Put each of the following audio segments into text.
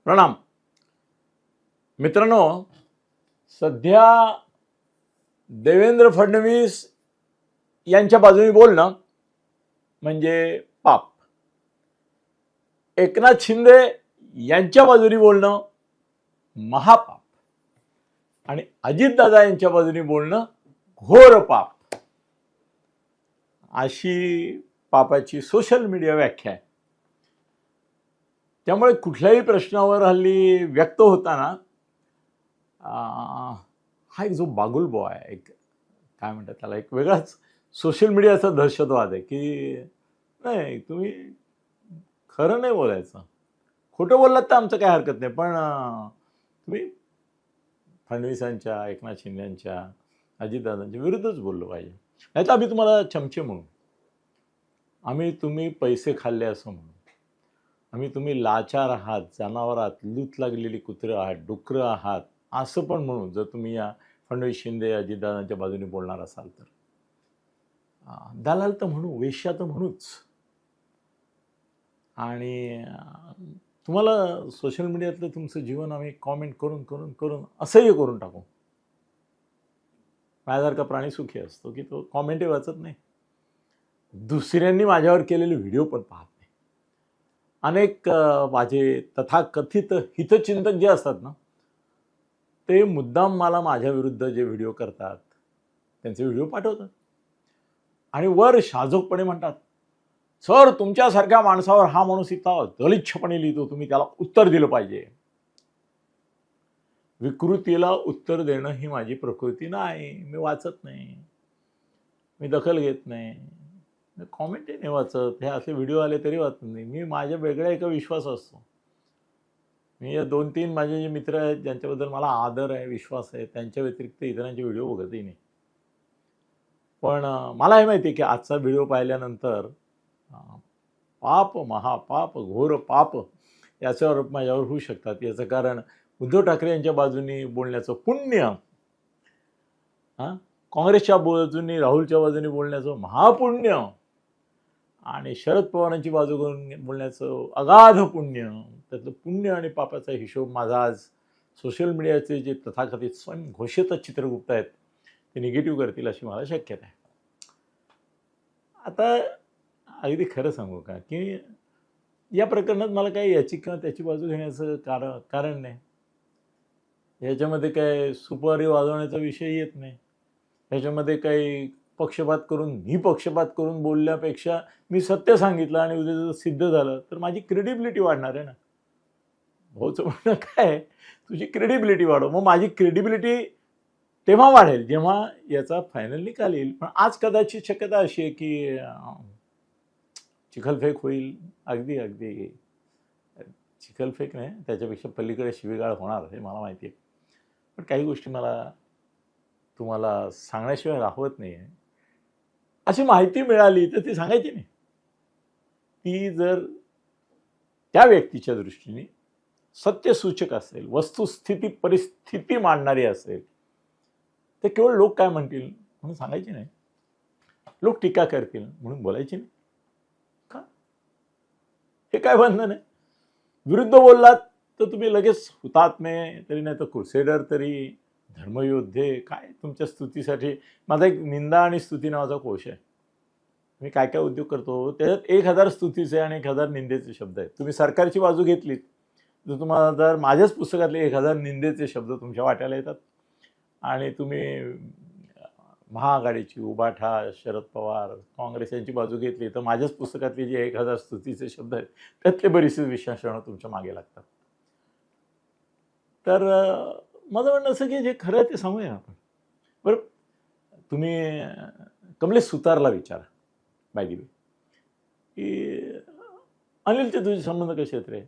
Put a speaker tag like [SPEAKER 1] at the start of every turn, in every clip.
[SPEAKER 1] प्रणाम मित्रांनो. सध्या देवेंद्र फडणवीस यांच्या बाजूने बोलणं म्हणजे पाप, एकनाथ शिंदे यांच्या बाजूने बोलणं महापाप आणि अजितदादा यांच्या बाजूने बोलणं घोर पाप, अशी पापाची सोशल मीडिया व्याख्या आहे. त्यामुळे कुठल्याही प्रश्नावर हल्ली व्यक्त होताना हा एक जो बागुलबो आहे, एक काय म्हणतात त्याला, एक वेगळाच सोशल मीडियाचा दहशतवाद आहे की नाही, तुम्ही खरं नाही बोलायचं, खोटं बोललात तर आमचं काय हरकत नाही, पण तुम्ही फडणवीसांच्या, एकनाथ शिंदेंच्या, अजितदादांच्या विरुद्धच बोललो पाहिजे. नाही तर आम्ही तुम्हाला चमचे म्हणू, आम्ही तुम्ही पैसे खाल्ले असं म्हणू, आम्ही तुम्ही लाचार आहात, जनावर आहात, लूत लागलेली कुत्रं आहात, डुकरं आहात असं पण म्हणू, जर तुम्ही या फडणवीस शिंदे अजितदादांच्या बाजूने बोलणार असाल तर. दलाल तर म्हणू, वेश्या तर म्हणूच. आणि तुम्हाला सोशल मीडियातलं तुमचं जीवन आम्ही कॉमेंट करून करून करून असह्य करून टाकू. माझ्यासारखा प्राणी सुखी असतो की तो कॉमेंटही वाचत नाही, दुसऱ्यांनी माझ्यावर केलेले व्हिडिओ पण पाहत नाही. अनेक माझे तथाकथित हितचिंतक जे असतात ना, ते मुद्दाम मला माझ्या विरुद्ध जे व्हिडिओ करतात त्यांचे व्हिडिओ पाठवतात आणि वर शाजोकपणे म्हणतात, सर तुमच्यासारख्या माणसावर हा माणूस इतका दलिच्छपणे लिहितो, तुम्ही त्याला उत्तर दिलं पाहिजे. विकृतीला उत्तर देणं ही माझी प्रकृती नाही. मी वाचत नाही, मी दखल घेत नाही, मी कॉमेंटही नाही वाचत. हे असे व्हिडिओ आले तरी वाचत नाही. मी माझ्या वेगळ्या एका विश्वास असतो. मी या 2-3 माझे जे मित्र आहेत ज्यांच्याबद्दल मला आदर आहे, विश्वास आहे, त्यांच्या व्यतिरिक्त इतरांचे व्हिडिओ बघतही नाही. पण मला हे माहिती आहे की आजचा व्हिडिओ पाहिल्यानंतर पाप, महापाप, घोर पाप याच्यावर माझ्यावर होऊ शकतात. याचं कारण उद्धव ठाकरे यांच्या बाजूनी बोलण्याचं पुण्य, काँग्रेसच्या बाजूनी, राहुलच्या बाजूनी बोलण्याचं महापुण्य आणि शरद पवारांची बाजू करून बोलण्याचं अगाध पुण्य. त्यातलं पुण्य आणि पापाचा हिशोब माझा आज सोशल मीडियाचे जे तथाकथित स्वयंघोषित चित्रगुप्त आहेत ते निगेटिव्ह करतील अशी मला शक्यता आहे. आता अगदी खरं सांगू का की या प्रकरणात मला काही याची किंवा त्याची बाजू घेण्याचं कारण नाही. याच्यामध्ये काय सुपारी वाजवण्याचा विषय येत नाही. ह्याच्यामध्ये काही पक्षपात करून, मी पक्षपात करून बोलल्यापेक्षा मी सत्य सांगितलं आणि उद्या जर सिद्ध झालं तर माझी क्रेडिबिलिटी वाढणार आहे ना. भाऊचं म्हणणं काय, तुझी क्रेडिबिलिटी वाढव. मग माझी क्रेडिबिलिटी तेव्हा वाढेल जेव्हा याचा फायनल निकाल येईल. पण आज कदाचित शक्यता अशी आहे की चिखलफेक होईल. अगदी अगदी चिखलफेक नाही, त्याच्यापेक्षा पलीकडे शिवीगाळ होणार हे मला माहिती आहे. पण काही गोष्टी मला तुम्हाला सांगण्याशिवाय राहत नाही आहे. अशी माहिती मिळाली तर ती सांगायची नाही. ती जर त्या व्यक्तीच्या दृष्टीने सत्यसूचक असेल, वस्तुस्थिती परिस्थिती मांडणारी असेल, तर केवळ लोक काय म्हणतील म्हणून सांगायची नाही, लोक टीका करतील म्हणून बोलायची नाही. का? हे काय बंधन आहे? विरुद्ध बोललात तर तुम्ही लगेच हुतात्मे तरी नाही तर क्रुसेडर तरी धर्मयोद्धे, काय तुमच्या स्तुतीसाठी. माझा एक निंदा आणि स्तुती नावाचा कोश आहे. मी काय काय उद्योग करतो त्याच्यात 1000 स्तुतीचे आणि 1000 निंदेचे शब्द आहेत. तुम्ही सरकारची बाजू घेतलीत तर तुम्हाला जर माझ्याच पुस्तकातले 1000 निंदेचे शब्द तुमच्या वाट्याला येतात. आणि तुम्ही महाआघाडीची, उभाठा, शरद पवार, काँग्रेस यांची बाजू घेतली तर माझ्याच पुस्तकातले जे 1000 स्तुतीचे शब्द आहेत त्यातले बरीचसे विश्लेषणं तुमच्या मागे लागतात. तर माझं म्हणणं असं की जे खरं आहे ते सांगूया आपण. बरं, तुम्ही कमलेश सुतारला विचारा बाय द वे की अनिलचे तुझे संबंध कसे आहेत रे.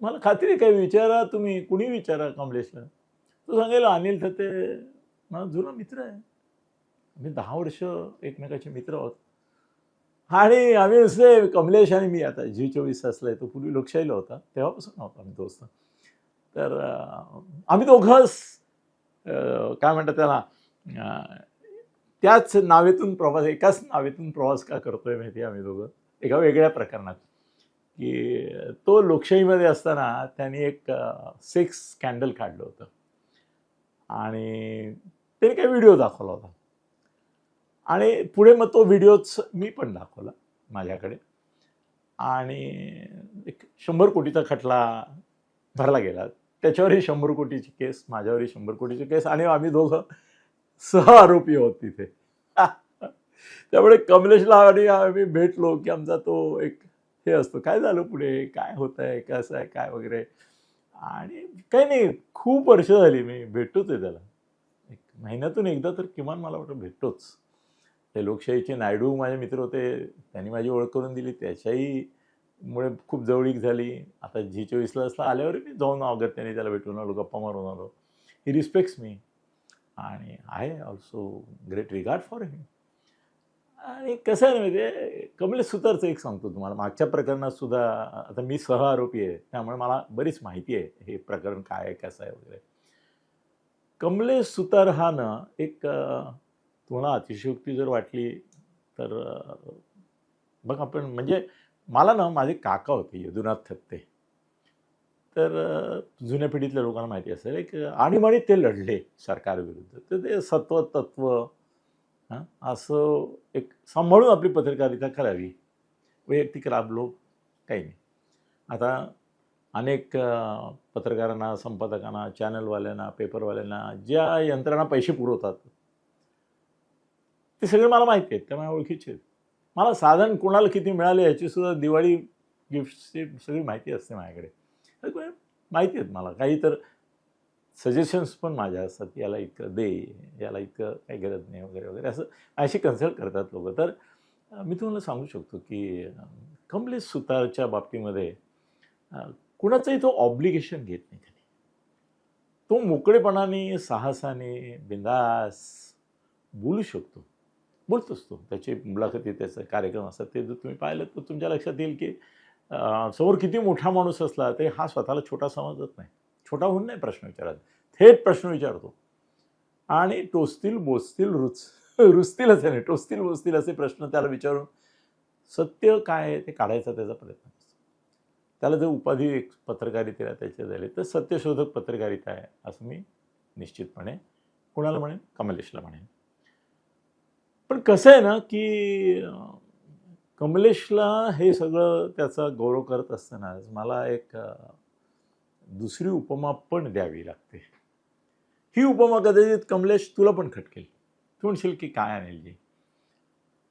[SPEAKER 1] मला खात्री काय, विचारा तुम्ही, कुणी विचारा कमलेशला, तो सांगेल अनिल थत्ते माझा जुना मित्र आहे, आम्ही 10 वर्ष एकमेकाचे मित्र आहोत. आणि आम्ही असे, कमलेश आणि मी, आता G24 असलाय, तो पूर्वी लोकशाहीला होता तेव्हापासून नव्हता आम्ही दोस्त. तर आम्ही दोघंच काय म्हणतात त्याला, त्याच नावेतून प्रवास, एकाच नावेतून प्रवास का करतोय माहिती आहे आम्ही दोघं, एका वेगळ्या प्रकरणात की तो लोकशाहीमध्ये असताना त्यांनी एक सेक्स स्कॅन्डल काढलं होतं आणि त्याने काही व्हिडिओ दाखवला होता आणि पुढे मग तो व्हिडिओच मी पण दाखवला माझ्याकडे आणि एक 100 कोटीचा खटला भरला गेला. त्याच्यावरही 100 कोटीची केस, माझ्यावरही 100 कोटीची केस आणि आम्ही दोघं सह आरोपी आहोत तिथे. त्यामुळे कमलेशला आणि आम्ही भेटलो की आमचा तो एक हे असतो, काय झालं पुढे, काय होत आहे, कसं आहे, काय वगैरे. आणि काही नाही, खूप वर्ष झाली मी भेटतोच आहे त्याला. एक महिन्यातून एकदा तर किमान मला वाटतं भेटतोच. ते लोकशाहीचे नायडू माझे मित्र होते, त्यांनी माझी ओळख करून दिली, त्याच्याही मुळे खूप जवळीक झाली. आता G24ला आल्यावर मी जाऊन अगत्याने त्याला भेटून आलो, गप्पा मारून आलो. ही रिस्पेक्ट्स मी आणि I also great regard for him. आणि कसं आहे ना, म्हणजे कमलेश सुतारचं एक सांगतो तुम्हाला. मागच्या प्रकरणात सुद्धा आता मी सह आरोपी आहे, त्यामुळे मला बरीच माहिती आहे हे प्रकरण काय आहे, कसं आहे वगैरे. कमलेश सुतार हा ना एक तुम्हाला अतिशयोक्ती जर वाटली तर बघ आपण म्हणजे मला ना माझे काका होते यदुनाथ थत्ते. तर जुन्या पिढीतल्या लोकांना माहिती असेल एक आणीबाणीत ते लढले सरकारविरुद्ध. तर ते सत्व तत्व हां असं एक सांभाळून आपली पत्रकारिता करावी. वैयक्तिक राबलो काही नाही. आता अनेक पत्रकारांना, संपादकांना, चॅनलवाल्यांना, पेपरवाल्यांना ज्या यंत्रणा पैसे पुरवतात ते सगळे मला माहिती आहेत, त्या माझ्या ओळखीचे आहेत. मला साधारण कोणाला किती मिळाले याचीसुद्धा दिवाळी गिफ्टची सगळी माहिती असते माझ्याकडे. माहिती आहेत मला. काही तर सजेशन्स पण माझ्या असतात, याला इतकं दे, याला इतकं काही गरज नाही वगैरे वगैरे असं अशी कन्सल्ट करतात लोकं. तर मी तुम्हाला सांगू शकतो की कमलेश सुतारच्या बाबतीमध्ये कुणाचंही तो ऑब्लिगेशन घेत नाही कधी. तो मोकळेपणाने, साहसाने, बिंदास बोलू शकतो. बोलतोच तो. त्याची मुलाखती, त्याचे कार्यक्रम असतात ते जर तुम्ही पाहिलं तर तुमच्या लक्षात येईल की समोर किती मोठा माणूस असला तरी हा स्वतःला छोटा समजत नाही. छोटा होऊन नाही प्रश्न विचारत, थेट प्रश्न विचारतो आणि टोचतील, बोचतील, रुचतील असे नाही, टोचतील, बोचतील असे प्रश्न त्याला विचारून सत्य काय आहे ते काढायचा त्याचा प्रयत्न असतो. त्याला जर उपाधी एक पत्रकारितेला त्याचे झाले तर सत्यशोधक पत्रकारिता आहे असं मी निश्चितपणे कुणाला म्हणेन, कमलेशला म्हणेन. पण कसं आहे ना की कमलेशला हे सगळं त्याचा गौरव करत असताना मला एक दुसरी उपमा पण द्यावी लागते. ही उपमा कदाचित कमलेश तुला पण खटकेल. तू म्हणशील की काय अनिलजी,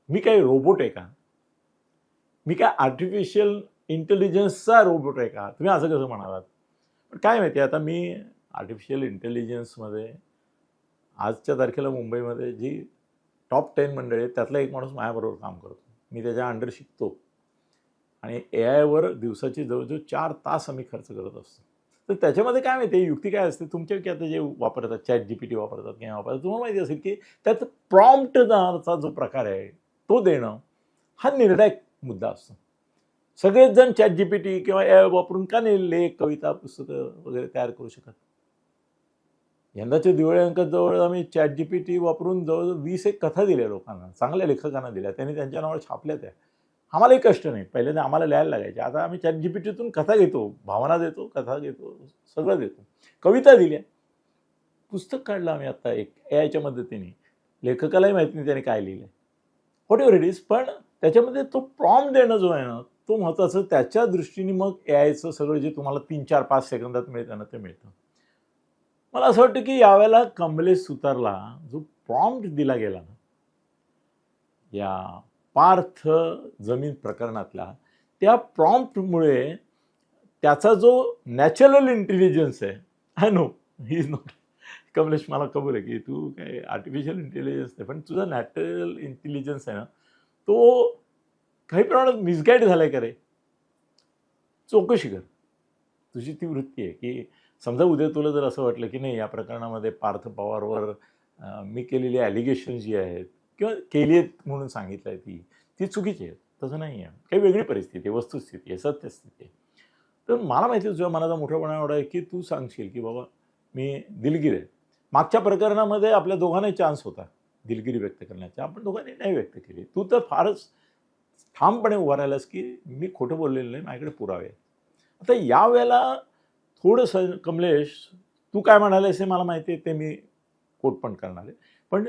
[SPEAKER 1] मी काही रोबोट आहे का? मी काय आर्टिफिशियल इंटेलिजन्सचा रोबोट आहे का? तुम्ही असं कसं म्हणालात? पण काय माहिती आता मी आर्टिफिशियल इंटेलिजन्समध्ये आजच्या तारखेला मुंबईमध्ये जी टॉप 10 मंडळी आहेत त्यातला एक माणूस माझ्याबरोबर काम करतो. मी त्याच्या अंडर शिकतो आणि AI वर दिवसाची जवळजवळ 4 तास आम्ही खर्च करत असतो. तर त्याच्यामध्ये काय माहिती आहे युक्ती काय असते, तुमच्या की आता जे वापरतात ChatGPT वापरतात किंवा वापरतात, तुम्हाला माहिती असेल की त्यात प्रॉम्प्ट नावाचा जो प्रकार आहे तो देणं हा निर्णायक मुद्दा असतो. सगळेच जण ChatGPT किंवा AI वापरून का नाही लेख, कविता, पुस्तकं वगैरे तयार करू शकत? यंदाच्या दिवाळी अंकात जवळ आम्ही ChatGPT वापरून जवळजवळ 20 एक कथा दिल्या लोकांना, चांगल्या लेखकांना दिल्या. त्यांनी त्यांच्या नावावर छापल्या त्या. आम्हालाही कष्ट नाही. पहिल्यांदा आम्हाला लिहायला लागायचे. आता आम्ही ChatGPTतून कथा घेतो, भावना देतो, कथा घेतो, सगळं देतो. कविता दिल्या. पुस्तक काढलं आम्ही आता एक AIच्या मदतीने. लेखकालाही माहिती नाही त्याने काय लिहिलं. व्हॉट एव्हर इट इज, पण त्याच्यामध्ये तो प्रॉम्प्ट देणं जो आहे ना, तो महत्त्वाचं. त्याच्या दृष्टीने मग AIचं सगळं जे तुम्हाला 3, 4, 5 सेकंदात मिळतं ना, ते मिळतं. मला असं वाटतं की यावेळेला कमलेश सुतारला जो प्रॉम्प्ट दिला गेला ना, या पार्थ जमीन प्रकरणातला, त्या प्रॉम्प्टमुळे त्याचा जो नॅचरल इंटेलिजन्स आहे, I know he is not Kamlesh, मला कबूल आहे की तू काय आर्टिफिशियल इंटेलिजन्स नाही, पण तुझा नॅचरल इंटेलिजन्स आहे ना, तो काही प्रमाणात मिसगाईड झालाय का रे? चौकशी कर. तुझी ती वृत्ती आहे की समजा उद्या तुला जर असं वाटलं की नाही या प्रकरणामध्ये पार्थ पवारवर मी केलेली ॲलिगेशन जी आहेत किंवा केली आहेत म्हणून सांगितलं आहे ती चुकीची आहेत, तसं नाही आहे. काही वेगळी परिस्थिती आहे, वस्तुस्थिती आहे, सत्यस्थिती आहे. तर मला माहिती आहे तुझ्या मनाचा मोठेपणा एवढा आहे की तू सांगशील की बाबा मी दिलगीर आहे. मागच्या प्रकरणामध्ये आपल्या दोघांनाही चान्स होता दिलगिरी व्यक्त करण्याचा, आपण दोघांनी नाही व्यक्त केली. तू तर फारच ठामपणे उभा राहिलास की मी खोटं बोललेलं नाही, माझ्याकडे पुरावे आहेत. आता यावेळेला थोडंसं कमलेश, तू काय म्हणालेस हे मला माहिती आहे, ते मी कोट पण करणार आहे. पण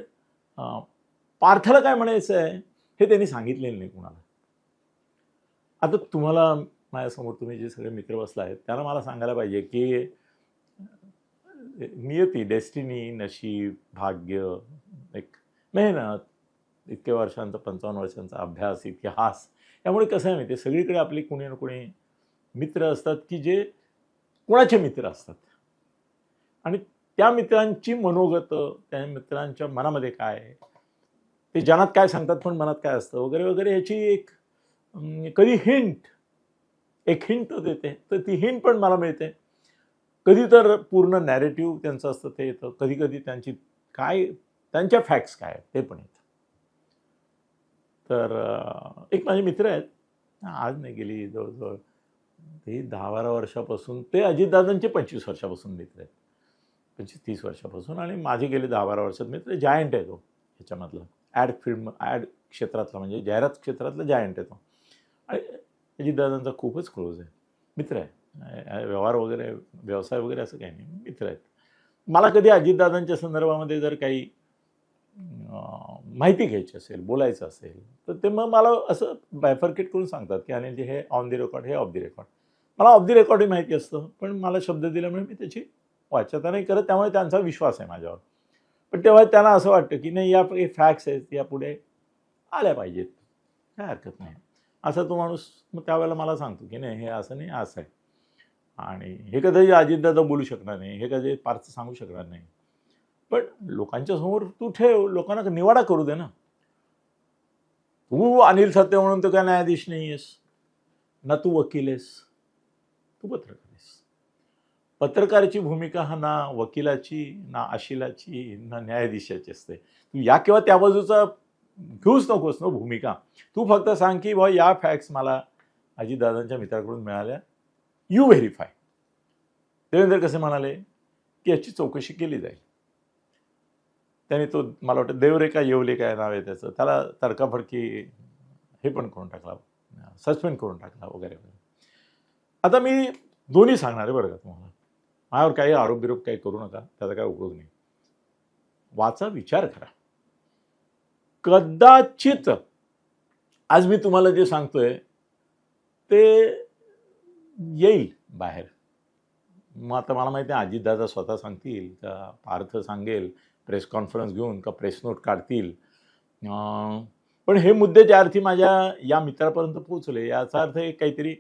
[SPEAKER 1] पार्थला काय म्हणायचं आहे हे त्यांनी सांगितलेलं नाही कुणाला. आता तुम्हाला माझ्यासमोर तुम्ही जे सगळे मित्र बसला आहेत त्यांना मला सांगायला पाहिजे की नियती, डेस्टिनी, नशीब, भाग्य, एक मेहनत, इतक्या वर्षांचा 55 वर्षांचा अभ्यास, इतिहास, यामुळे कसं आहे माहिती आहे, सगळीकडे आपली कोणी ना कोणी मित्र असतात की जे कोणाचे मित्र असतात आणि त्या मित्रांची मनोगतं, त्या मित्रांच्या मनामध्ये काय आहे, ते जनात काय सांगतात पण मनात काय असतं वगैरे वगैरे याची एक कधी एक हिंट देते, तर ती हिंट पण मला मिळते. कधी तर पूर्ण नॅरेटिव्ह त्यांचं असतं ते येतं, कधी कधी त्यांच्या फॅक्ट्स काय आहेत ते पण येतं. तर एक माझे मित्र आहेत, आज नाही गेली जवळजवळ ते 10-12 वर्षापासून, ते अजितदादांचे 25 वर्षापासून मित्र आहेत, 25-30 वर्षापासून, आणि माझे गेले 10-12 वर्षात मित्र. जायंट आहे तो ह्याच्यामधला, ॲड क्षेत्रातला, म्हणजे जाहिरात क्षेत्रातला जायंट आहे तो. आणि अजितदादांचा खूपच क्लोज आहे, मित्र आहे. व्यवहार वगैरे, व्यवसाय वगैरे असं काही नाही, मित्र आहेत. मला कधी अजितदादांच्या संदर्भामध्ये जर काही माहिती घ्यायची असेल, बोलायचं असेल, तर ते मग मला असं बायफर्केट करून सांगतात की अनिलजी हे ऑन दी रेकॉर्ड, हे ऑफ दी रेकॉर्ड. मला ऑफ दी रेकॉर्डही माहिती असतं, पण मला शब्द दिल्यामुळे मी त्याची वाच्यता नाही करत, त्यामुळे त्यांचा विश्वास आहे माझ्यावर. पण तेव्हा त्यांना असं वाटतं की नाही, या फॅक्ट्स आहेत, या पुढे आल्या पाहिजेत, काय हरकत नाही. असा तो माणूस मग त्यावेळेला मला सांगतो की नाही, हे असं नाही, असं आहे. आणि हे कधी अजितदादा बोलू शकणार नाही, हे कधी पार्थ सांगू शकणार नाही. पण लोकांच्या समोर तू ठेव, लोकांना निवाडा करू दे ना. तू अनिल सत्य म्हणून तू काय न्यायाधीश नाही आहेस, ना तू वकील आहेस, तू पत्रकार आहेस. पत्रकाराची भूमिका हा ना वकिलाची, ना अशिलाची, ना न्यायाधीशाची असते. तू या किंवा त्या बाजूचा घेऊच नकोस ना भूमिका. तू फक्त सांग की बाबा या फॅक्ट्स मला अजितदादांच्या मित्राकडून मिळाल्या, यू व्हेरीफाय. देवेंद्र कसे म्हणाले की याची चौकशी केली जाईल. त्याने तो, मला वाटतं देवरेखा येवले काय नाव आहे त्याचं, त्याला तडकाफडकी हे पण करून टाकला, सस्पेंड करून टाकला वगैरे वगैरे. आता मी दोन्ही सांगणार आहे बरं का तुम्हाला, माझ्यावर काही आरोप काही करू नका, त्याचा काय उपयोग नाही. वाचा, विचार करा. कदाचित आज मी तुम्हाला जे सांगतोय ते येईल बाहेर. मग आता मला माहिती आहे अजितदादा स्वतः सांगतील का पार्थ सांगेल प्रेस कॉन्फरन्स घेऊन, का प्रेस नोट काढतील. पण हे मुद्दे ज्या अर्थी माझ्या या मित्रापर्यंत पोहोचले, याचा अर्थ एक काहीतरी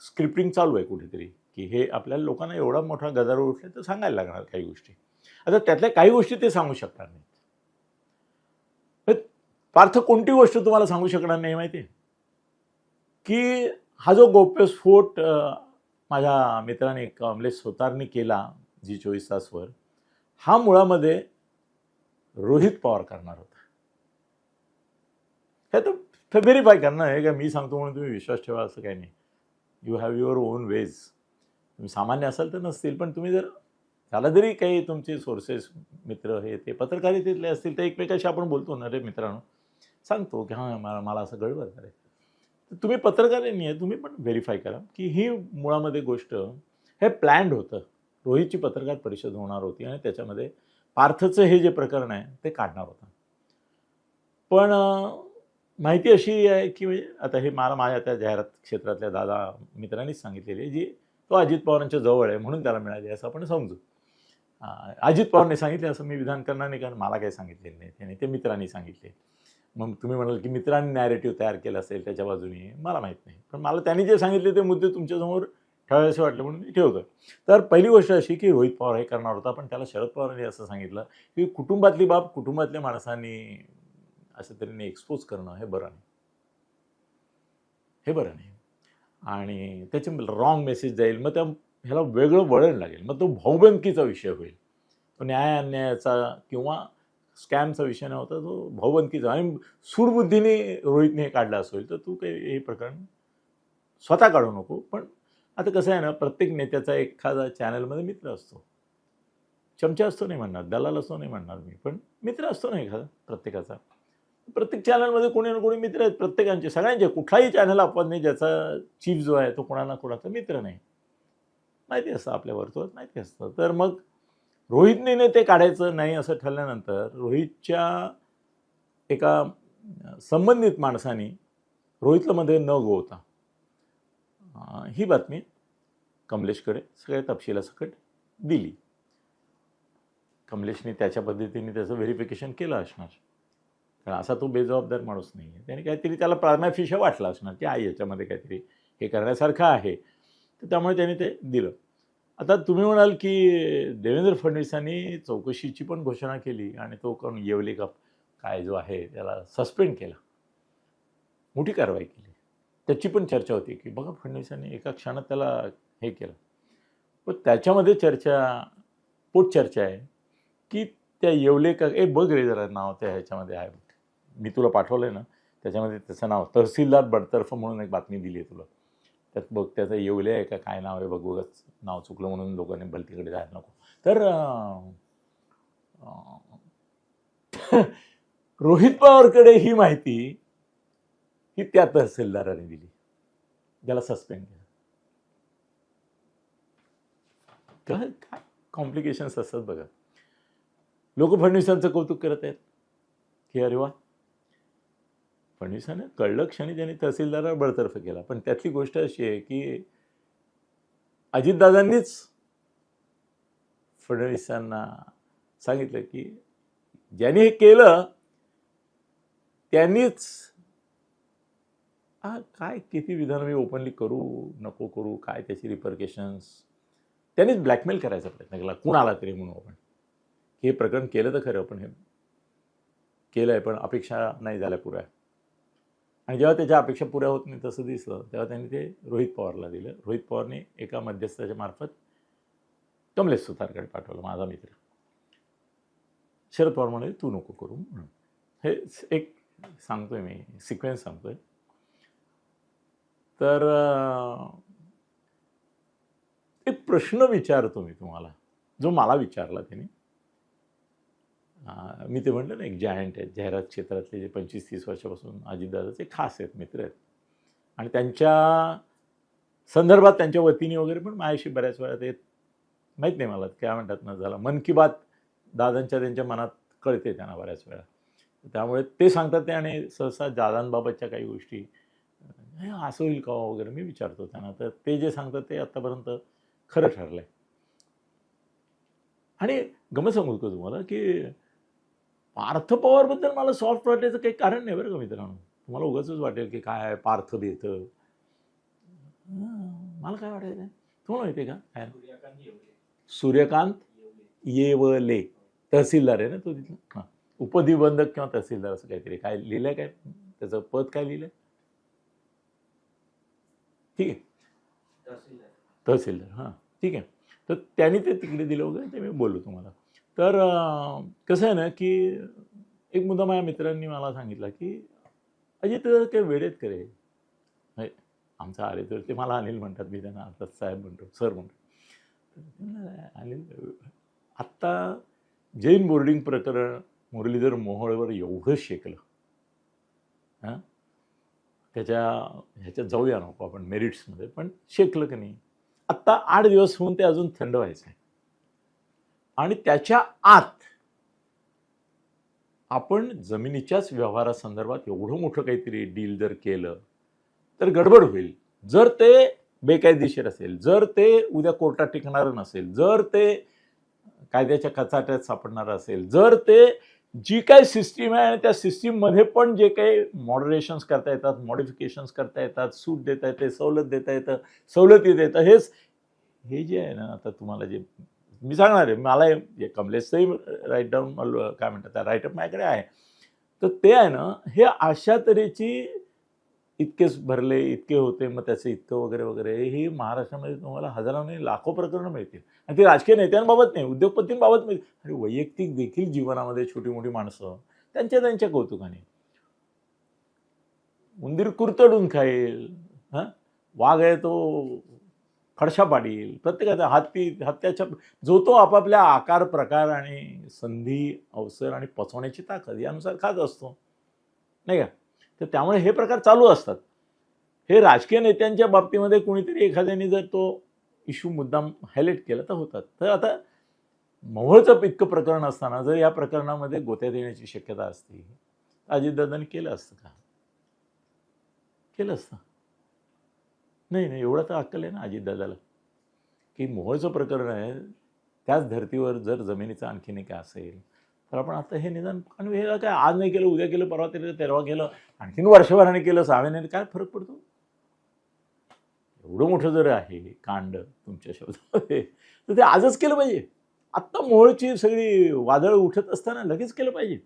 [SPEAKER 1] स्क्रिप्टिंग चालू आहे कुठेतरी, की हे आपल्याला लोकांना एवढा मोठा गदारोळ उठले तर सांगायला लागणार काही गोष्टी. आता त्यातल्या काही गोष्टी ते सांगू शकणार नाहीत. पार्थ कोणती गोष्ट तुम्हाला सांगू शकणार नाही माहिती आहे, की हा जो गौप्यस्फोट माझ्या मित्राने कमलेश सुतारने केला जी 24 तासवर, हा मुळामध्ये रोहित पवार करणार होता. हे तर व्हेरीफाय करणं, हे काय मी सांगतो म्हणून तुम्ही विश्वास ठेवा असं काही नाही. You have your own ways. तुम्ही सामान्य असाल तर नसतील, पण तुम्ही जर त्याला जरी काही तुमचे सोर्सेस, मित्र हे ते पत्रकारितेतले असतील, तर एकमेकाशी आपण बोलतो ना, रे मित्रांनो, सांगतो की हां मला असं गडबड करायचं. तर तुम्ही पत्रकारांनी आहे, तुम्ही पण व्हेरीफाय करा की ही मुळामध्ये गोष्ट हे प्लॅन्ड होतं. रोहितची पत्रकार परिषद होणार होती आणि त्याच्यामध्ये पार्थचं हे जे प्रकरण आहे ते काढणार होतं. पण माहिती अशी आहे की आता हे मला माझ्या त्या जाहिरात क्षेत्रातल्या दादा मित्रांनीच सांगितलेली आहे, जी तो अजित पवारांच्या जवळ आहे म्हणून त्याला मिळाली असं आपण समजू. अजित पवारने सांगितले असं मी विधान करणार नाही, कारण मला काही सांगितलेलं नाही, त्याने ते मित्रांनी सांगितले. मग तुम्ही म्हणाल की मित्रांनी नॅरेटिव्ह तयार केलं असेल त्याच्या बाजूने, मला माहीत नाही. पण मला त्यांनी जे सांगितले ते मुद्दे तुमच्यासमोर ठेवायचे वाटले म्हणून मी ठेवतो. तर पहिली गोष्ट अशी की रोहित पवार हे करणार होता, पण त्याला शरद पवारांनी असं सांगितलं की कुटुंबातली बाब कुटुंबातल्या माणसांनी असं तऱ्हेने एक्सपोज करणं हे बरं नाही, हे बरं नाही. आणि त्याचे रॉंग मेसेज जाईल, मग त्या ह्याला वेगळं वळण लागेल, मग तो भाऊबंदकीचा विषय होईल. तो न्याय अन्यायाचा किंवा स्कॅमचा विषय नव्हता, तो भाऊबंदकीचा. आणि सूडबुद्धीने रोहितने हे काढला असेल तर तू काही हे प्रकरण स्वतः काढू नको. पण आता कसं आहे ना, प्रत्येक नेत्याचा एखादा चॅनलमध्ये मित्र असतो, चमचा असतो नाही म्हणणार, दलाल असतो नाही म्हणणार मी, पण मित्र असतो ना एखादा प्रत्येकाचा. प्रत्येक चॅनलमध्ये कोणी ना कोणी मित्र आहेत प्रत्येकांचे, सगळ्यांचे. कुठलाही चॅनल आपण नाही ज्याचा चीफ जो आहे तो कोणाला कोणाचा मित्र नाही, माहिती असतं, आपल्या वर्तुळात माहिती असतं. तर मग रोहितने ते काढायचं नाही असं ठरल्यानंतर रोहितच्या एका संबंधित माणसाने रोहितला मध्ये न गोवता ही बातमी कमलेशकडे सगळ्या तपशिलासकट दिली. कमलेशने त्याच्या पद्धतीने त्याचं व्हेरिफिकेशन केलं असणार, कारण असा तो बेजबाबदार माणूस नाही आहे. त्याने काहीतरी त्याला प्रामाफिशा वाटला असणार की आहे याच्यामध्ये काहीतरी हे करण्यासारखं आहे, तर त्यामुळे त्याने ते दिलं. आता तुम्ही म्हणाल की देवेंद्र फडणवीसांनी चौकशीची पण घोषणा केली आणि तो कोण येवले का काय जो आहे त्याला सस्पेंड केला, मोठी कारवाई केली. त्याची पण चर्चा होती की बघा फडणवीसांनी एका क्षणात त्याला हे केलं. पण त्याच्यामध्ये पोटचर्चा आहे की त्या येवले का बघ रे जरा नाव त्या ह्याच्यामध्ये आहे, मी तुला पाठवलं आहे ना, त्याच्यामध्ये त्याचं नाव तहसीलदार बडतर्फ म्हणून एक बातमी दिली आहे तुला, त्यात बघ त्याचं येवले आहे का काय नाव आहे बघ, बघच नाव चुकलं म्हणून लोकांनी भलतीकडे जायला नको. तर रोहित पवारकडे ही माहिती ही त्या तहसीलदाराने दिली, ज्याला सस्पेंड केलं. काय कॉम्प्लिकेशन्स असतात बघा. लोक फडणवीसांचं कौतुक करत आहेत की अरे वा, फडणवीसांना कळलं क्षणी त्यांनी तहसीलदाराला बडतर्फ केला. पण त्यातली गोष्ट अशी आहे की अजितदादांनीच फडणवीसांना सांगितलं की ज्यांनी हे केलं त्यांनीच काय किती विधान मी ओपनली करू नको करू, काय त्याची रिपरकेशन्स, त्यांनीच ब्लॅकमेल करायचा प्रयत्न केला कुणाला तरी म्हणून. आपण हे प्रकरण केलं तर खरं, पण हे केलं आहे पण अपेक्षा नाही झाल्या पुऱ्या. आणि जेव्हा त्याच्या अपेक्षा पुऱ्या होत नाही तसं दिसलं तेव्हा त्यांनी ते रोहित पवारला दिलं. रोहित पवारने एका मध्यस्थाच्या मार्फत कमलेश सुतारकडे पाठवलं, माझा मित्र. शरद पवार म्हणाले तू नको करू म्हणून. हे एक सांगतोय मी, सिक्वेन्स सांगतोय. तर एक प्रश्न विचारतो मी तुम्हाला, जो मला विचारला त्याने. मी ते म्हटलं ना, एक जायंट आहेत जाहिरात क्षेत्रातले, जे 25-30 वर्षापासून अजितदादाचे खास आहेत, मित्र आहेत. आणि त्यांच्या संदर्भात त्यांच्या वतीने वगैरे पण माझ्याशी बऱ्याच वेळा ते, माहीत नाही मला काय म्हणतात ना, झालं मन की बात दादांच्या त्यांच्या मनात कळते त्यांना बऱ्याच वेळा. त्यामुळे ते सांगतात ते, आणि सहसा दादांबाबतच्या काही गोष्टी असं होईल का वगैरे मी विचारतो त्यांना. तर ते जे सांगतात ते आत्तापर्यंत खरं ठरलं आहे. आणि गमत सांगू का तुम्हाला की पार्थ पवारबद्दल मला सॉफ्ट वाटायचं काही कारण नाही बरं का मित्रांनो. तुम्हाला उगाचच वाटेल की काय पार्थ देतं, मला काय वाटायचं तुम्हाला माहिती आहे का, काय सूर्यकांत येवले तहसीलदार आहे ना तो तिथला. हां, उपनिबंधक किंवा तहसीलदार असं काहीतरी. काय लिहिलं आहे, काय त्याचं पद काय लिहिलं आहे, ठीक आहे, तहसीलदार. हां ठीक आहे. तर त्यांनी ते तिकडे दिलं वगैरे, ते मी बोललो तुम्हाला. तर कसं आहे ना की एक मुद्दा माझ्या मित्रांनी मला सांगितला की अजय तर काही वेळेत करे आमचा आले, तर ते मला अनिल म्हणतात, मी त्यांना आता साहेब म्हणतो, सर म्हणतो. अनिल आत्ता जैन बोर्डिंग प्रकरण मुरलीधर मोहोळवर एवढं शेकलं, हां ह्याच्यात जाऊया नको आपण मेरिट्समध्ये, पण शेकलं की नाही. आत्ता 8 दिवस होऊन ते अजून थंड व्हायचं आहे. आणि त्याच्या आत आपण जमिनीच्याच व्यवहारासंदर्भात एवढं मोठं काहीतरी डील जर केलं तर गडबड होईल. जर ते बेकायदेशीर असेल, जर ते उद्या कोर्टात टिकणारं नसेल, जर ते कायद्याच्या कचाट्यात सापडणारं असेल, जर ते जी काही सिस्टीम आहे त्या सिस्टीममध्ये पण जे काही मॉडरेशन्स करता येतात, मॉडिफिकेशन्स करता येतात, सूट देता येते, सवलत देता येतं, सवलती देतं, हे जे आहे ना, आता तुम्हाला जे मी सांगणार आहे, मला कमलेशचंही राईट डाऊन काय म्हणतात त्या राईटअप माझ्याकडे आहे. तर ते आहे ना, हे अशा तऱ्हेची इतकेच भरले, इतके होते, मग त्याचं इतकं वगैरे वगैरे, ही महाराष्ट्रामध्ये तुम्हाला हजारांनी लाखो प्रकरणं मिळतील. आणि ती राजकीय नेत्यांबाबत नाही, उद्योगपतींबाबत मिळतील. आणि वैयक्तिक देखील जीवनामध्ये छोटी मोठी माणसं त्यांच्या कौतुकाने, उंदीर कुरतडून खाईल, हां वाघ आहे तो फडशा पाडील, प्रत्येकाचा हत्याच्या जो तो आपापल्या आकार प्रकार आणि संधी अवसर आणि पचवण्याची ताकद यानुसार खात असतो. नाही का. तर त्यामुळे हे प्रकार चालू असतात. हे राजकीय नेत्यांच्या बाबतीमध्ये कुणीतरी एखाद्याने जर तो इश्यू मुद्दाम हायलाईट केला तर होतात. तर आता मोहोळचं इतकं प्रकरण असताना जर या प्रकरणामध्ये गोत्यात येण्याची शक्यता असती, अजितदादांनी केलं असतं का? केलं असतं. नाही नाही, एवढं तर अक्कल आहे ना अजितदादाला, की मोहोळचं प्रकरण आहे, त्याच धर्तीवर जर जमिनीचं आणखीन एक असेल तर आपण आता हे निदान, आणि हे काय आज नाही केलं, उद्या केलं, परवा केलं, तेरवा केलं, आणखीन वर्षभराने केलं, 6 महिन्याने, काय फरक पडतो? एवढं मोठं जर आहे कांड तुमच्या शब्दामध्ये तर ते आजच केलं पाहिजे. आत्ता मोहोळची सगळी वादळ उठत असताना लगेच केलं पाहिजे.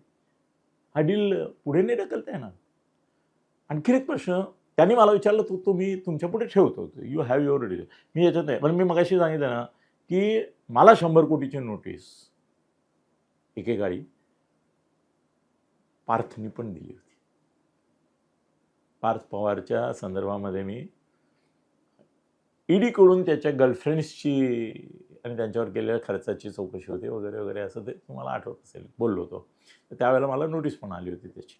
[SPEAKER 1] हा डील पुढे नाही ढकलता येणार. आणखीन एक प्रश्न त्यांनी मला विचारलं, तो मी तुमच्या पुढे ठेवतो, यू हॅव युअर डील. मी याच्यात नाही, पण मी मगाशी सांगितलं ना की मला 100 कोटीची नोटीस एकेकाळी पार्थनी पण दिली होती. पार्थ पवारच्या संदर्भामध्ये मी ईडीकडून त्याच्या गर्लफ्रेंड्सची आणि त्यांच्यावर केलेल्या खर्चाची चौकशी होती वगैरे वगैरे, असं ते तुम्हाला आठवत असेल, बोललो होतो. तर त्यावेळेला मला नोटीस पण आली होती त्याची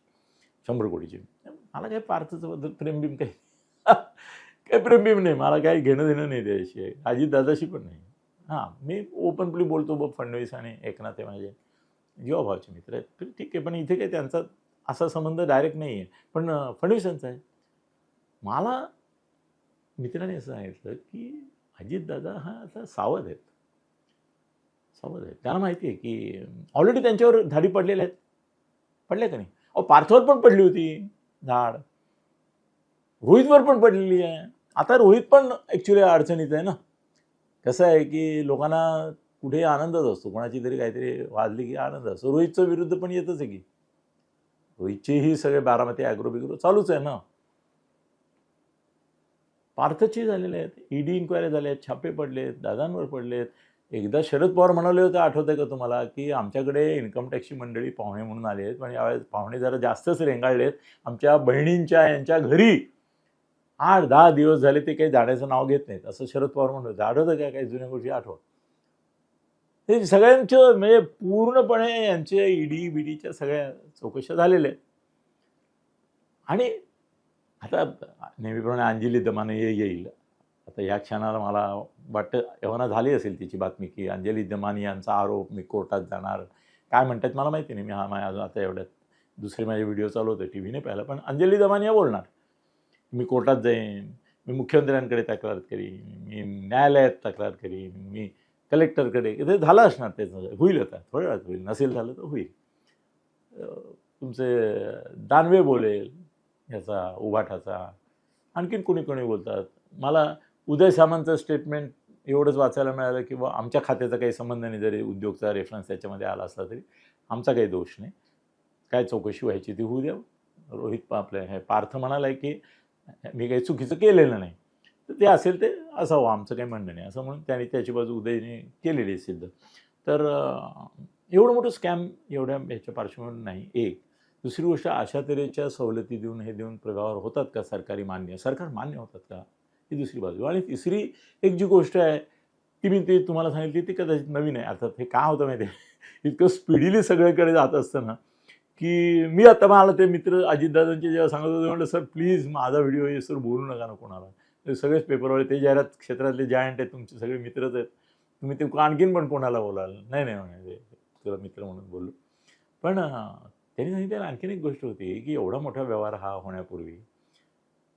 [SPEAKER 1] 100 कोटीची. मला काही पार्थचं बद्दल प्रेमबिम काही काही प्रेमबिम नाही, मला काही घेणं देणं नाही त्याशी, अजितदादाशी पण नाही. हां, मी ओपनली बोलतो, बघ फडणवीस आणि एकनाथ हे माझे जीवाभावाचे मित्र आहेत, तर ठीक आहे. पण इथे काही त्यांचा असा संबंध डायरेक्ट नाही आहे, पण फडणवीसांचा आहे. मला मित्राने असं सांगितलं की अजितदादा हा आता सावध आहेत, सावध आहेत. त्यांना माहिती आहे की ऑलरेडी त्यांच्यावर धाडी पडलेल्या आहेत. पडल्या का नाही? अहो, पार्थवर पण पडली होती धाड, रोहितवर पण पडलेली आहे. आता रोहित पण ॲक्च्युली अडचणीत आहे ना. कसं आहे की लोकांना कुठे आनंदच असतो, कोणाची तरी काहीतरी वाजली की आनंद असतो. रोहितचं विरुद्ध पण येतच आहे की रोहितचेही सगळे बारामती ॲग्रो बिग्रो चालूच आहे ना. पार्थची झालेले आहेत, ईडी इन्क्वायरी झाल्या आहेत, छापे पडले आहेत, दादांवर पडले आहेत. एकदा शरद पवार म्हणाले होते, आठवतं आहे का तुम्हाला, की आमच्याकडे इन्कम टॅक्सची मंडळी पाहुणे म्हणून आले आहेत, पण यावेळेस पाहुणे जरा जास्तच रेंगाळले आहेत. आमच्या बहिणींच्या यांच्या घरी 8-10 दिवस झाले ते काही जाण्याचं नाव घेत नाहीत, असं शरद पवार म्हणत होते. आठवतं काय काही जुन्या गोष्टी आठवत? हे सगळ्यांचं म्हणजे पूर्णपणे यांचे ईडी बीडीच्या सगळ्या चौकशा झालेल्या आहेत. आणि आता नेहमीप्रमाणे अंजली दमाने येईल. आता या क्षणाला मला वाटतं एव्हाना झाली असेल तिची बातमी की अंजली दमानी यांचा आरोप, मी कोर्टात जाणार, काय म्हणतात मला माहिती नाही. मी आता एवढ्यात दुसरे माझे व्हिडिओ चालू होते, टी व्हीने पाहिलं, पण अंजली दमानी या बोलणार, मी कोर्टात जाईन, मी मुख्यमंत्र्यांकडे तक्रार करीन, मी न्यायालयात तक्रार करीन, मी कलेक्टरकडे. ते झालं असणार, त्याचं होईल, आता थोड्या वेळात होईल, नसेल झालं तर होईल. तुमचे दानवे बोलेल ह्याचा उभाटाचा, आणखीन कोणी कोणी बोलतात. मला उदय सामंतचं स्टेटमेंट एवढंच वाचायला मिळालं की बा आमच्या खात्याचा काही संबंध नाही, जरी उद्योगचा रेफरन्स त्याच्यामध्ये आला असला तरी आमचा काही दोष नाही, काय चौकशी व्हायची ती होऊ द्या. रोहित आपल्या हे पार्थ म्हणाला आहे की मी काही चुकीचं केलेलं नाही, तर ते असेल ते असावं, आमचं काही म्हणणं नाही, असं म्हणून त्याने त्याची बाजू उदयने केलेली सिद्ध. तर एवढं मोठं स्कॅम एवढ्या ह्याच्या पार्श्वभूमीवर नाही. एक दुसरी गोष्ट, अशा तऱ्हेच्या सवलती देऊन हे देऊन प्रभावावर होतात का सरकार मान्य होतात का, ही दुसरी बाजू. आणि तिसरी एक जी गोष्ट आहे ती मी ती तुम्हाला सांगितली, ती कदाचित नवीन आहे. अर्थात हे काय होतं माहिती आहे, इतकं स्पीडीली सगळीकडे जात असतं ना की मी आता मला ते मित्र अजितदादांचे जेव्हा सांगत होते, म्हटलं सर प्लीज माझा व्हिडिओ आहे सर, बोलू नका ना कोणाला. ते सगळेच पेपरवाले, ते जाहिरात क्षेत्रातले जायंट आहेत, तुमचे सगळे मित्रच आहेत, तुम्ही ते आणखीन पण कोणाला बोलाल? नाही नाही म्हणे, तुला मित्र म्हणून बोललो. पण त्यांनी सांगितलं आणखीन एक गोष्ट होती की एवढा मोठा व्यवहार हा होण्यापूर्वी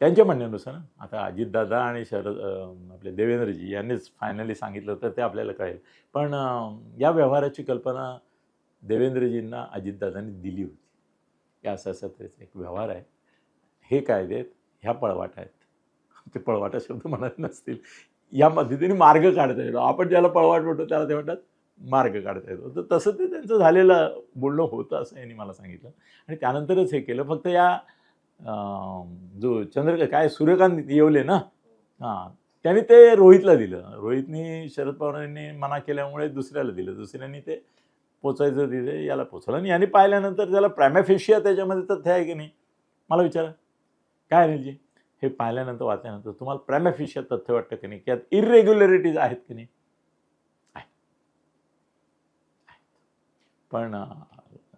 [SPEAKER 1] त्यांच्या म्हणण्यानुसार, आता अजितदादा आणि आपले देवेंद्रजी यांनीच फायनली सांगितलं तर ते आपल्याला कळेल, पण या व्यवहाराची कल्पना देवेंद्रजींना अजितदादांनी दिली होती की असं असं त्याचा एक व्यवहार आहे, हे कायदे आहेत, ह्या पळवाट आहेत. ते पळवाटा शब्द म्हणत नसतील, या पद्धतीने मार्ग काढता येतो. आपण ज्याला पळवाट म्हणतो त्याला ते म्हणतात मार्ग काढता येतो. तर तसं ते त्यांचं झालेलं बोलणं होतं असं यांनी मला सांगितलं. आणि त्यानंतरच हे केलं. फक्त या जो काय सूर्यकांत येवले ना, हां, त्यांनी ते रोहितला दिलं. रोहितनी शरद पवारांनी मना केल्यामुळे दुसऱ्याला दिलं, दुसऱ्यांनी ते पोचायचं तिथे याला पोचवलं. आणि यांनी पाहिल्यानंतर त्याला प्रायमा फेशिया त्याच्यामध्ये तथ्य आहे की नाही, मला विचारा. काय अनिलजी, हे पाहिल्यानंतर वाचल्यानंतर तुम्हाला प्रायमा फेशिया तथ्य वाटतं की नाही, की यात इरेग्युलरिटीज आहेत की नाही? पण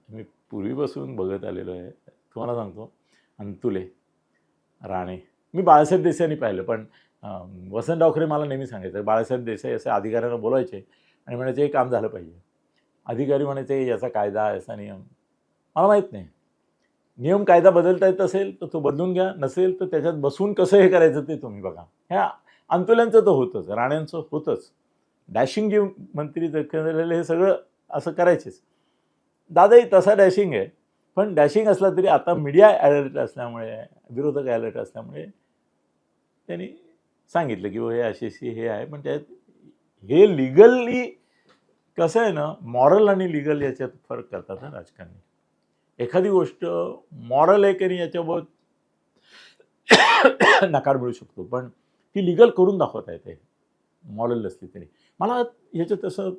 [SPEAKER 1] मी पूर्वीपासून बघत आलेलो आहे तुम्हाला सांगतो, अंतुले, राणे, मी बाळासाहेब देसाईंनी पाहिलं, पण वसंत डावखरे मला नेहमी सांगायचं, बाळासाहेब देसाई असे अधिकाऱ्यांना बोलायचे आणि म्हणायचे हे काम झालं पाहिजे. अधिकारी म्हणायचे याचा कायदा, याचा नियम. मला माहीत नाही, नियम कायदा बदलता येत असेल तर तो बदलून घ्या, नसेल तर त्याच्यात बसून कसं हे करायचं ते तुम्ही बघा. ह्या अंतुल्यांचं तर होतंच, राण्यांचं होतंच. डॅशिंग जे मंत्री झालेले हे सगळं असं करायचेच. दादाही तसा डॅशिंग आहे, पण डॅशिंग असला तरी आता मीडिया ॲलर्ट असल्यामुळे, विरोधक ॲलर्ट असल्यामुळे त्यांनी सांगितलं की हे अशी हे आहे. पण त्यात हे लिगली कसं आहे ना, मॉरल आणि लिगल याच्यात फरक करतात ना राजकारणी. एखादी गोष्ट मॉरल आहे की नाही याच्यावर नकार मिळू शकतो, पण ती लिगल करून दाखवता येते मॉरल नसली तरी. मला ह्याच्यात असं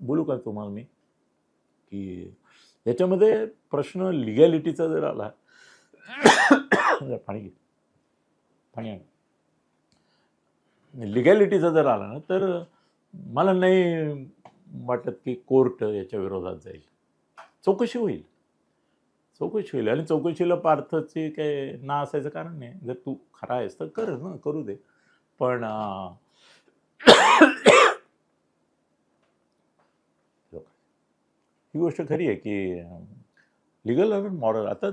[SPEAKER 1] बोलू का तुम्हाला मी की याच्यामध्ये प्रश्न लिगॅलिटीचा जर आला पाणी लिगॅलिटीचा जर आला ना, तर मला नाही वाटत की कोर्ट याच्या विरोधात जाईल. चौकशी होईल आणि चौकशीला पार्थची काही ना असायचं कारण नाही. जर तू खरा आहेस तर कर ना, करू दे. पण ही गोष्ट खरी आहे की लिगल आणि मॉरल, आता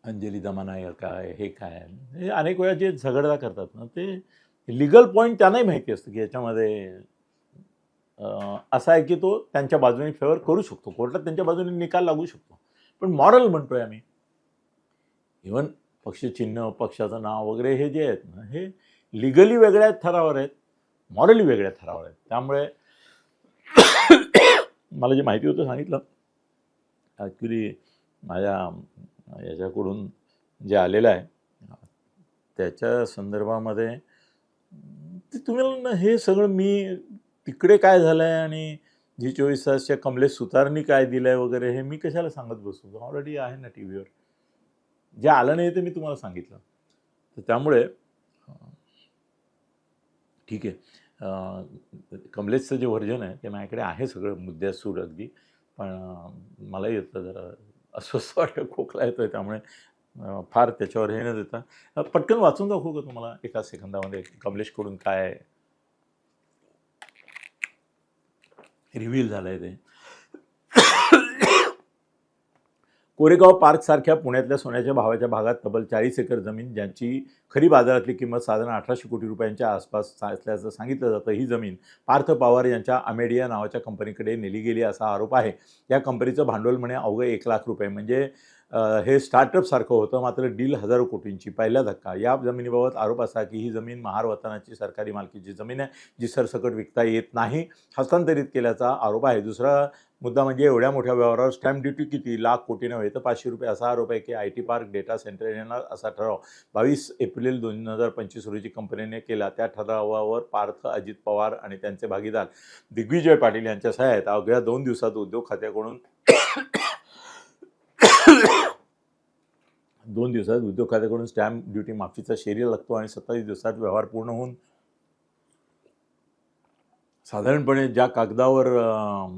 [SPEAKER 1] अंजली दमाना काय हे काय हे अनेक वेळा जे झगडा करतात ना, ते लिगल पॉईंट त्यांनाही माहिती असतं की याच्यामध्ये असा आहे की तो त्यांच्या बाजूने फेवर करू शकतो, कोर्टात त्यांच्या बाजूने निकाल लागू शकतो. पण मॉरल म्हणतोय आम्ही, इव्हन पक्षचिन्ह, पक्षाचं नाव वगैरे हे जे आहेत ना, हे लिगली वेगळ्या थरावर आहेत, मॉरली वेगळ्या थरावर आहेत. त्यामुळे मला जे माहिती होतं सांगितलं, ॲक्च्युली माझ्या याच्याकडून जे आलेलं आहे त्याच्या संदर्भामध्ये ते तुम्हाला हे सगळं मी तिकडे काय झालं आहे आणि जी 24 तासच्या कमलेश सुतारनी काय दिलं आहे वगैरे हे मी कशाला सांगत बसू, ऑलरेडी आहे ना टी व्हीवर. जे आलं नाही ते मी तुम्हाला सांगितलं. तर त्यामुळे ठीक आहे, कमलेशचं जे व्हर्जन आहे ते माझ्याकडे आहे सगळं मुद्द्यासूर अगदी. पण मलाही येतं जरा अस्वस्थ वाटतं, खोकला येतोय, त्यामुळे फार त्याच्यावर हे न देता पटकन वाचून दाखवू का तुम्हाला एका सेकंदामध्ये कमलेशकडून काय रिव्हील झालं आहे ते. कोरेगाव पार्कसारख्या पुण्यातल्या सोन्याच्या भावाच्या भागात तब्बल 40 एकर जमीन, ज्यांची खरी बाजारातली किंमत साधारण 1800 कोटी रुपयांच्या आसपास असल्याचं सांगितलं जातं. ही जमीन पार्थ पवार यांच्या अमेडिया नावाच्या कंपनीकडे नेली गेली असा आरोप आहे. या कंपनीचं भांडवल म्हणे अवघं 1 लाख रुपये, म्हणजे हे स्टार्टअपसारखं होतं, मात्र डील हजारो कोटींची. पहिला धक्का. या जमिनीबाबत आरोप असा की ही जमीन महार वतनाची सरकारी मालकीची जमीन आहे, जी सरसकट विकता येत नाही, हस्तांतरित केल्याचा आरोप आहे. दुसरा मुद्दा म्हणजे एवढ्या मोठ्या व्यवहारावर स्टॅम्प ड्युटी किती, लाख कोटी नव्हे तर 500 रुपये असा आरोप आहे की IT पार्क डेटा सेंटर येणार असा ठराव 22 एप्रिल 2025 रोजी कंपनीने केला. त्या ठरावावर पार्थ, अजित पवार आणि त्यांचे भागीदार दिग्विजय पाटील यांच्या सह्या आहेत. अवघ्या 2 दिवसात उद्योग खात्याकडून 2 दिवसात उद्योग खात्याकडून स्टॅम्प ड्युटी माफीचा शेरी लागतो आणि 27 दिवसात व्यवहार पूर्ण होऊन साधारणपणे ज्या कागदावर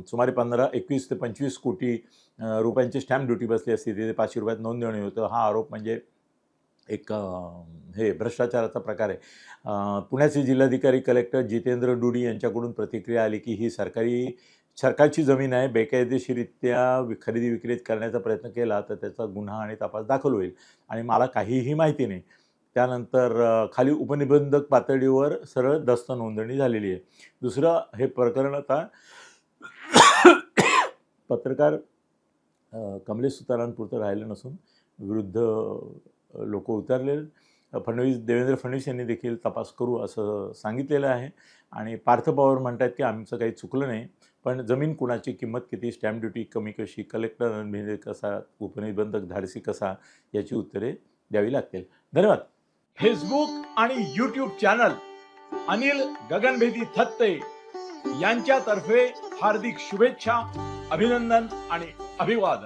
[SPEAKER 1] सुमारे 21 ते 25 कोटी रुपयांची स्टॅम्प ड्युटी बसली असती तिथे 500 रुपयात नोंद देणे होतं. हा आरोप म्हणजे एक हे भ्रष्टाचाराचा प्रकार आहे. पुण्याचे जिल्हाधिकारी कलेक्टर जितेंद्र डुडी यांच्याकडून प्रतिक्रिया आली की ही सरकारची जमीन आहे, बेकायदेशीरित्या खरेदी विक्री करण्याचा प्रयत्न केला तर त्याचा गुन्हा आणि तपास दाखल होईल आणि मला काहीही माहिती नाही. त्यानंतर खाली उपनिबंधक पातळीवर सरळ दस्त नोंदणी झालेली आहे. दुसरं हे प्रकरण आता पत्रकार कमलेश सुतारांपुरतं राहिलं नसून विरुद्ध लोक उतरले. देवेंद्र फडणवीस यांनी देखील तपास करू असं सांगितलेलं आहे आणि पार्थ पवार म्हणतात की आमचं काही चुकलं नाही, पण जमीन कुणाची, किंमत किती, स्टॅम्प ड्युटी कमी कशी, कलेक्टर अनभिनेय कसा, उपनिबंधक धाडसी कसा, याची उत्तरे द्यावी लागतील. धन्यवाद.
[SPEAKER 2] फेसबुक आणि यूट्यूब चॅनल अनिल गगनभेदी थत्ते यांच्यातर्फे हार्दिक शुभेच्छा, अभिनंदन आणि अभिवादन.